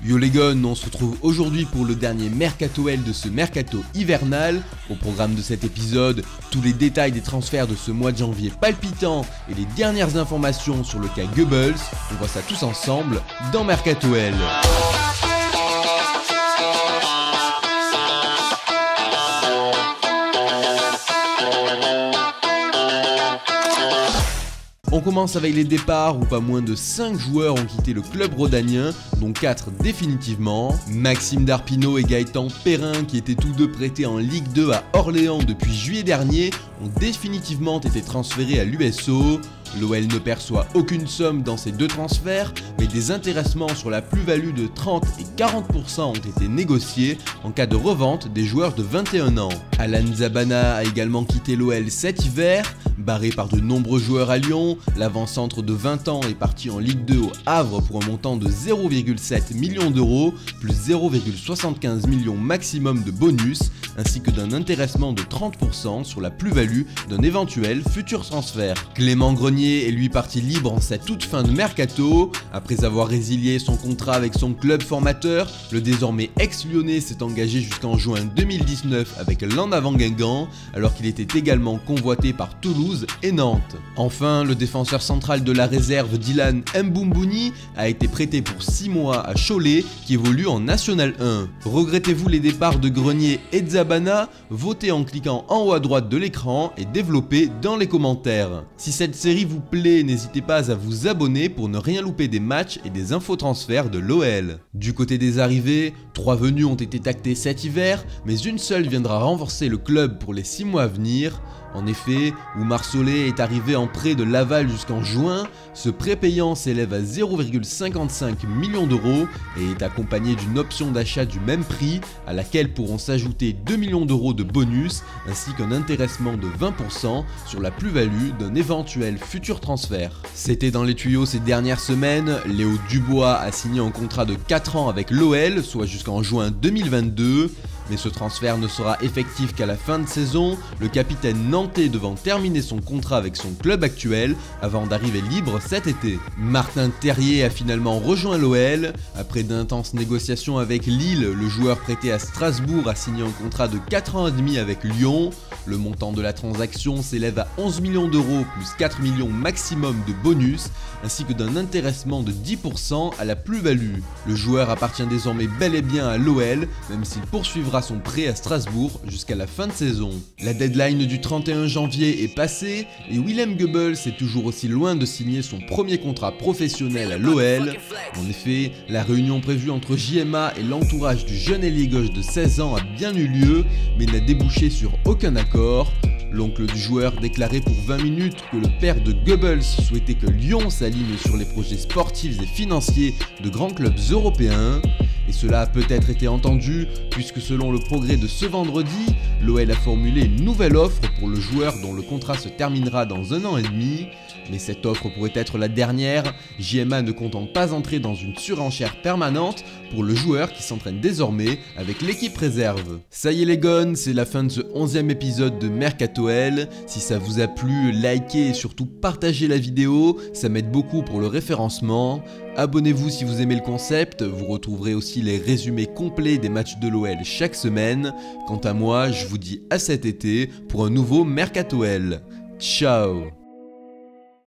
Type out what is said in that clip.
Yo les gones, on se retrouve aujourd'hui pour le dernier Mercato L de ce mercato hivernal. Au programme de cet épisode, tous les détails des transferts de ce mois de janvier palpitant et les dernières informations sur le cas Goebbels. On voit ça tous ensemble dans Mercato L. On commence avec les départs où pas moins de 5 joueurs ont quitté le club rhodanien, dont 4 définitivement. Maxime Darpino et Gaëtan Perrin, qui étaient tous deux prêtés en Ligue 2 à Orléans depuis juillet dernier, ont définitivement été transférés à l'USO. L'OL ne perçoit aucune somme dans ces deux transferts, mais des intéressements sur la plus-value de 30 et 40% ont été négociés en cas de revente des joueurs de 21 ans. Alan Zabana a également quitté l'OL cet hiver. Barré par de nombreux joueurs à Lyon, l'avant-centre de 20 ans est parti en Ligue 2 au Havre pour un montant de 0,7 millions d'euros, plus 0,75 millions maximum de bonus, ainsi que d'un intéressement de 30% sur la plus-value d'un éventuel futur transfert. Clément Grenier est lui parti libre en cette toute fin de mercato. Après avoir résilié son contrat avec son club formateur, le désormais ex-lyonnais s'est engagé jusqu'en juin 2019 avec l'En Avant Guingamp, alors qu'il était également convoité par Toulouse et Nantes. Enfin, le défenseur central de la réserve Dylan Mboumouni a été prêté pour 6 mois à Cholet qui évolue en National 1. Regrettez-vous les départs de Grenier et de Zabana? Votez en cliquant en haut à droite de l'écran et développez dans les commentaires. Si cette série vous plaît, n'hésitez pas à vous abonner pour ne rien louper des matchs et des infos transferts de l'OL. Du côté des arrivées, 3 venues ont été actées cet hiver, mais une seule viendra renforcer le club pour les 6 mois à venir. En effet, Oumar Solé est arrivé en prêt de Laval jusqu'en juin. Ce prêt payant s'élève à 0,55 millions d'euros et est accompagné d'une option d'achat du même prix à laquelle pourront s'ajouter 2 millions d'euros de bonus ainsi qu'un intéressement de 20% sur la plus-value d'un éventuel futur transfert. C'était dans les tuyaux ces dernières semaines. Léo Dubois a signé un contrat de 4 ans avec l'OL, soit jusqu'en juin 2022. Mais ce transfert ne sera effectif qu'à la fin de saison, le capitaine nantais devant terminer son contrat avec son club actuel avant d'arriver libre cet été. Martin Terrier a finalement rejoint l'OL. Après d'intenses négociations avec Lille, le joueur prêté à Strasbourg a signé un contrat de 4 ans et demi avec Lyon. Le montant de la transaction s'élève à 11 millions d'euros plus 4 millions maximum de bonus, ainsi que d'un intéressement de 10% à la plus-value. Le joueur appartient désormais bel et bien à l'OL, même s'il poursuivra son prêt à Strasbourg jusqu'à la fin de saison. La deadline du 31 janvier est passée et Willem Goebbels est toujours aussi loin de signer son premier contrat professionnel à l'OL. En effet, la réunion prévue entre JMA et l'entourage du jeune ailier gauche de 16 ans a bien eu lieu, mais n'a débouché sur aucun accord. L'oncle du joueur déclarait pour 20 minutes que le père de Goebbels souhaitait que Lyon s'aligne sur les projets sportifs et financiers de grands clubs européens. Et cela a peut-être été entendu, puisque selon le Progrès de ce vendredi, l'OL a formulé une nouvelle offre pour le joueur dont le contrat se terminera dans 1 an et demi. Mais cette offre pourrait être la dernière, JMA ne comptant pas entrer dans une surenchère permanente pour le joueur qui s'entraîne désormais avec l'équipe réserve. Ça y est les gones, c'est la fin de ce 11e épisode de Mercato L. Si ça vous a plu, likez et surtout partagez la vidéo, ça m'aide beaucoup pour le référencement. Abonnez-vous si vous aimez le concept, vous retrouverez aussi les résumés complets des matchs de l'OL chaque semaine. Quant à moi, je vous dis à cet été pour un nouveau Mercato L. Ciao.